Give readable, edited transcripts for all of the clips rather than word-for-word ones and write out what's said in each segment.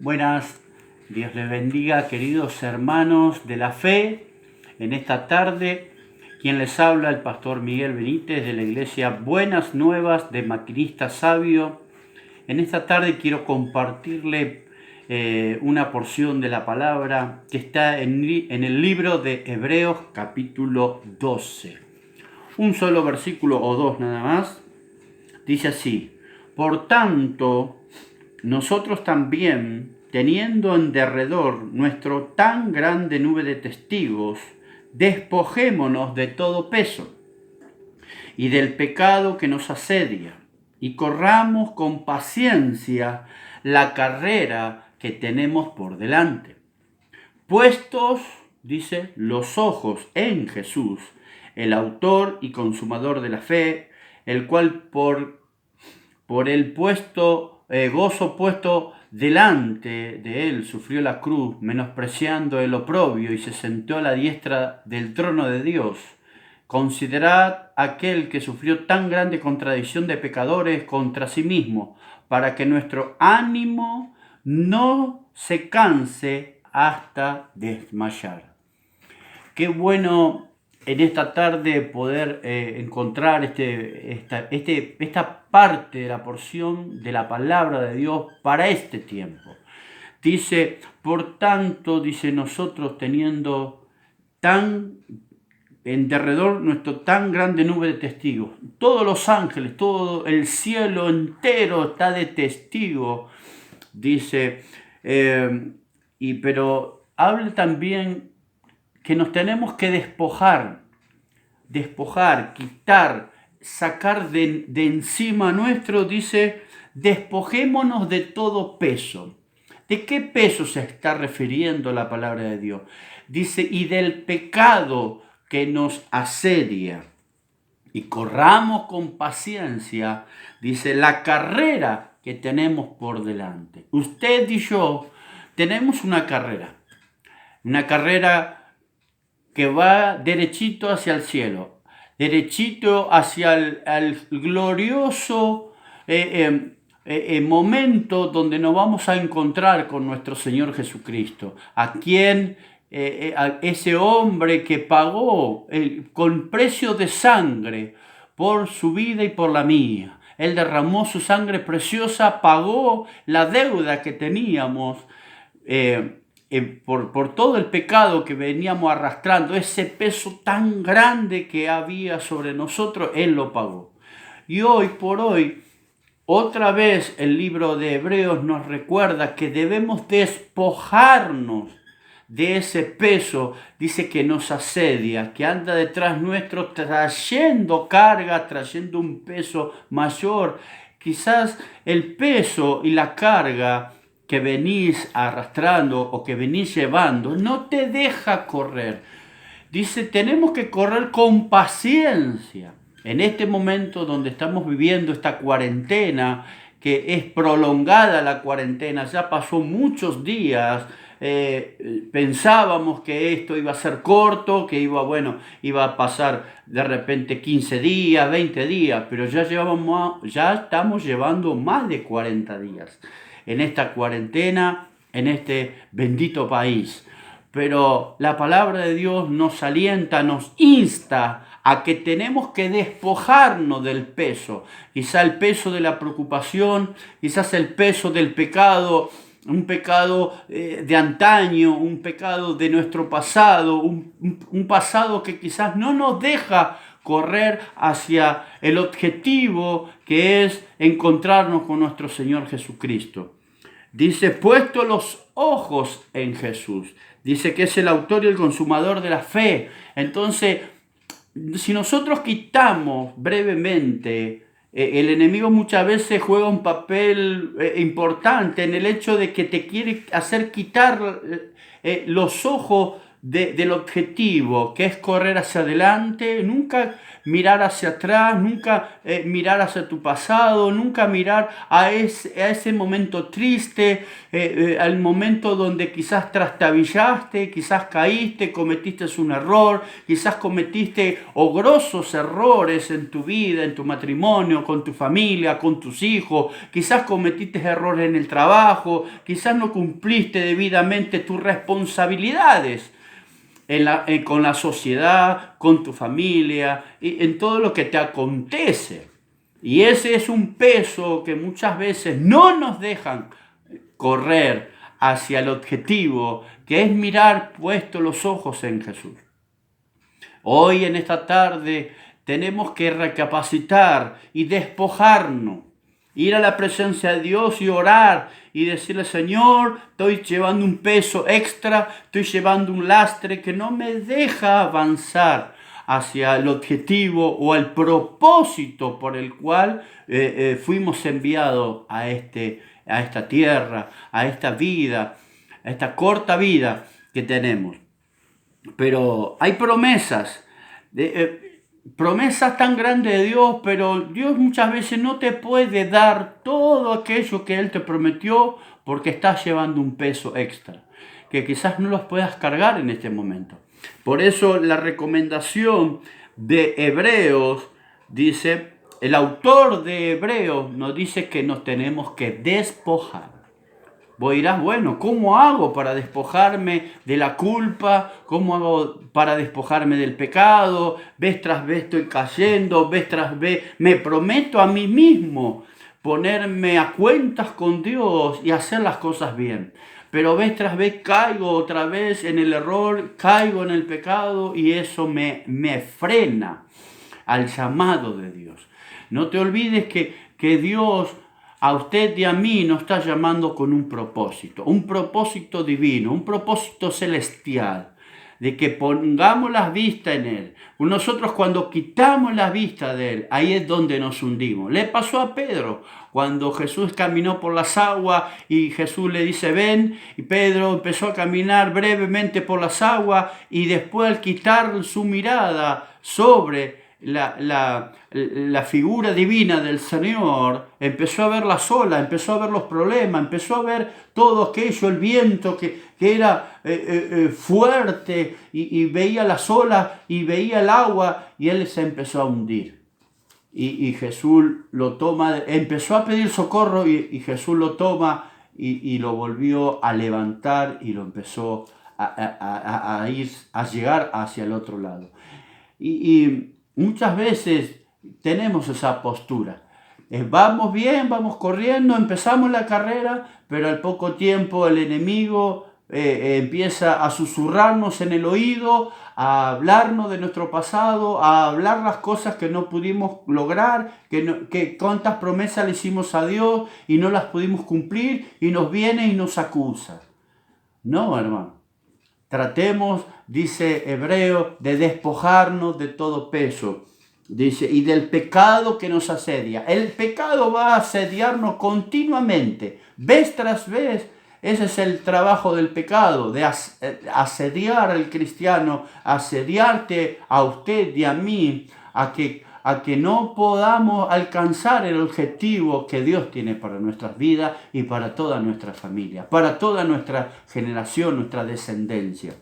Buenas, Dios les bendiga, queridos hermanos de la fe. En esta tarde, quien les habla, el pastor Miguel Benítez de la iglesia Buenas Nuevas de Maquinista Sabio. En esta tarde quiero compartirle una porción de la palabra que está en el libro de Hebreos capítulo 12. Un solo versículo o dos nada más. Dice así: por tanto, nosotros también, teniendo en derredor nuestro tan grande nube de testigos, despojémonos de todo peso y del pecado que nos asedia, y corramos con paciencia la carrera que tenemos por delante. Puestos, dice, los ojos en Jesús, el autor y consumador de la fe, el cual por el gozo puesto delante de él sufrió la cruz, menospreciando el oprobio, y se sentó a la diestra del trono de Dios. Considerad aquel que sufrió tan grande contradicción de pecadores contra sí mismo, para que nuestro ánimo no se canse hasta desmayar. Qué bueno en esta tarde poder encontrar esta parte de la porción de la palabra de Dios para este tiempo. Dice, por tanto, dice, nosotros teniendo en derredor nuestro tan grande nube de testigos, todos los ángeles, todo el cielo entero está de testigo, dice, pero habla también que nos tenemos que despojar, quitar, sacar de encima nuestro, dice, despojémonos de todo peso. ¿De qué peso se está refiriendo la palabra de Dios? Dice, y del pecado que nos asedia. Y corramos con paciencia, dice, la carrera que tenemos por delante. Usted y yo tenemos una carrera que va derechito hacia el cielo, derechito hacia el glorioso momento donde nos vamos a encontrar con nuestro Señor Jesucristo, a quien a ese hombre que pagó con precio de sangre por su vida y por la mía. Él derramó su sangre preciosa, pagó la deuda que teníamos por todo el pecado que veníamos arrastrando, ese peso tan grande que había sobre nosotros, Él lo pagó. Y hoy por hoy, otra vez el libro de Hebreos nos recuerda que debemos despojarnos de ese peso, dice, que nos asedia, que anda detrás nuestro trayendo carga, trayendo un peso mayor. Quizás el peso y la carga que venís arrastrando o que venís llevando no te deja correr. Dice, tenemos que correr con paciencia. En este momento donde estamos viviendo esta cuarentena, que es prolongada la cuarentena, ya pasó muchos días, pensábamos que esto iba a ser corto, que iba a pasar de repente 15 días, 20 días, pero ya estamos llevando más de 40 días en esta cuarentena, en este bendito país. Pero la palabra de Dios nos alienta, nos insta a que tenemos que despojarnos del peso. Quizá el peso de la preocupación, quizás el peso del pecado, un pecado de antaño, un pecado de nuestro pasado, un pasado que quizás no nos deja correr hacia el objetivo que es encontrarnos con nuestro Señor Jesucristo. Dice, puesto los ojos en Jesús. Dice que es el autor y el consumador de la fe. Entonces, si nosotros quitamos brevemente, el enemigo muchas veces juega un papel importante en el hecho de que te quiere hacer quitar los ojos del objetivo, que es correr hacia adelante, nunca mirar hacia atrás, nunca mirar hacia tu pasado, nunca mirar a ese momento triste, al momento donde quizás trastabillaste, quizás caíste, cometiste un error, quizás cometiste grosos errores en tu vida, en tu matrimonio, con tu familia, con tus hijos, quizás cometiste errores en el trabajo, quizás no cumpliste debidamente tus responsabilidades con la sociedad, con tu familia, y en todo lo que te acontece. Y ese es un peso que muchas veces no nos dejan correr hacia el objetivo, que es mirar puestos los ojos en Jesús. Hoy en esta tarde tenemos que recapacitar y despojarnos, ir a la presencia de Dios y orar y decirle: Señor, estoy llevando un peso extra, estoy llevando un lastre que no me deja avanzar hacia el objetivo o el propósito por el cual fuimos enviados a esta tierra, a esta vida, a esta corta vida que tenemos. Pero hay promesas, promesas tan grandes de Dios, pero Dios muchas veces no te puede dar todo aquello que Él te prometió porque estás llevando un peso extra, que quizás no los puedas cargar en este momento. Por eso la recomendación de Hebreos dice, el autor de Hebreos nos dice que nos tenemos que despojar. Vos dirás, bueno, ¿cómo hago para despojarme de la culpa? ¿Cómo hago para despojarme del pecado? Vez tras vez estoy cayendo, vez tras vez me prometo a mí mismo ponerme a cuentas con Dios y hacer las cosas bien. Pero vez tras vez caigo otra vez en el error, caigo en el pecado y eso me frena al llamado de Dios. No te olvides que Dios a usted y a mí nos está llamando con un propósito divino, un propósito celestial, de que pongamos las vistas en Él. Nosotros cuando quitamos la vista de Él, ahí es donde nos hundimos. Le pasó a Pedro, cuando Jesús caminó por las aguas y Jesús le dice ven, y Pedro empezó a caminar brevemente por las aguas y después al quitar su mirada sobre la figura divina del Señor, empezó a ver las olas, empezó a ver los problemas, empezó a ver todo aquello, el viento que era fuerte y veía las olas y veía el agua y él se empezó a hundir. Y Jesús lo toma, empezó a pedir socorro y Jesús lo toma y lo volvió a levantar y lo empezó a llegar hacia el otro lado. Y muchas veces tenemos esa postura. Vamos bien, vamos corriendo, empezamos la carrera, pero al poco tiempo el enemigo empieza a susurrarnos en el oído, a hablarnos de nuestro pasado, a hablar las cosas que no pudimos lograr, que cuántas promesas le hicimos a Dios y no las pudimos cumplir, y nos viene y nos acusa. No, hermano. Tratemos, dice Hebreo, de despojarnos de todo peso. Dice, y del pecado que nos asedia. El pecado va a asediarnos continuamente, vez tras vez. Ese es el trabajo del pecado, de asediar al cristiano, asediarte a usted y a mí, a que no podamos alcanzar el objetivo que Dios tiene para nuestras vidas y para toda nuestra familia, para toda nuestra generación, nuestra descendencia.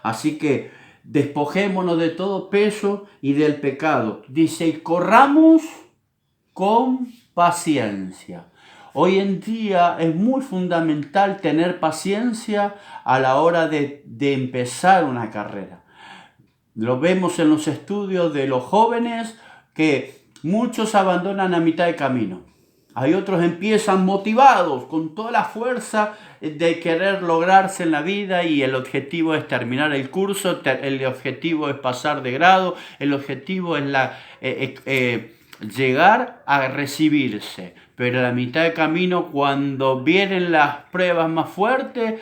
Así que despojémonos de todo peso y del pecado. Dice, y corramos con paciencia. Hoy en día es muy fundamental tener paciencia a la hora de empezar una carrera. Lo vemos en los estudios de los jóvenes que muchos abandonan a mitad de camino. Hay otros empiezan motivados con toda la fuerza de querer lograrse en la vida y el objetivo es terminar el curso, el objetivo es pasar de grado, el objetivo es llegar a recibirse. Pero a la mitad de camino, cuando vienen las pruebas más fuertes,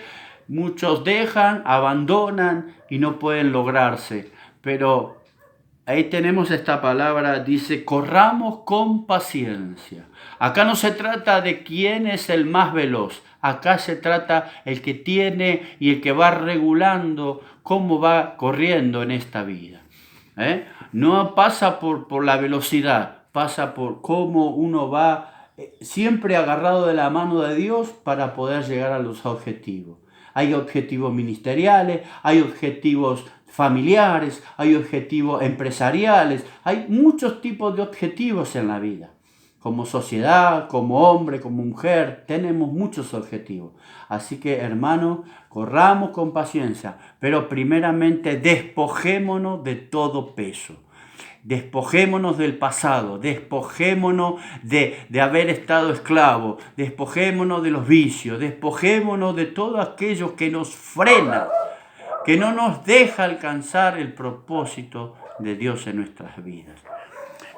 muchos dejan, abandonan y no pueden lograrse. Pero ahí tenemos esta palabra, dice, corramos con paciencia. Acá no se trata de quién es el más veloz. Acá se trata el que tiene y el que va regulando cómo va corriendo en esta vida. No pasa por la velocidad, pasa por cómo uno va siempre agarrado de la mano de Dios para poder llegar a los objetivos. Hay objetivos ministeriales, hay objetivos familiares, hay objetivos empresariales, hay muchos tipos de objetivos en la vida. Como sociedad, como hombre, como mujer, tenemos muchos objetivos. Así que, hermanos, corramos con paciencia, pero primeramente despojémonos de todo peso. Despojémonos del pasado, despojémonos de haber estado esclavos, despojémonos de los vicios, despojémonos de todo aquello que nos frena, que no nos deja alcanzar el propósito de Dios en nuestras vidas.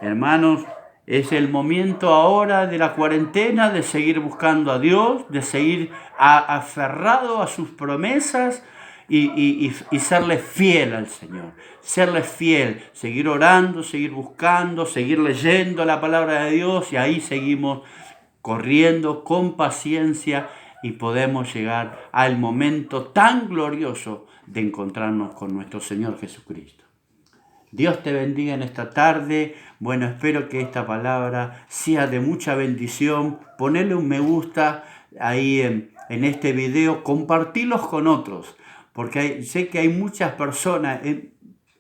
Hermanos, es el momento ahora de la cuarentena de seguir buscando a Dios, de seguir aferrado a sus promesas y serle fiel al Señor. Serle fiel, seguir orando, seguir buscando, seguir leyendo la palabra de Dios y ahí seguimos corriendo con paciencia y podemos llegar al momento tan glorioso de encontrarnos con nuestro Señor Jesucristo. Dios te bendiga en esta tarde. Bueno, espero que esta palabra sea de mucha bendición. Ponele un me gusta ahí en este video. Compartirlos con otros. Porque sé que hay muchas personas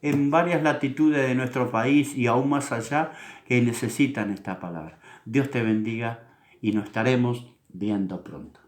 en varias latitudes de nuestro país y aún más allá que necesitan esta palabra. Dios te bendiga y nos estaremos viendo pronto.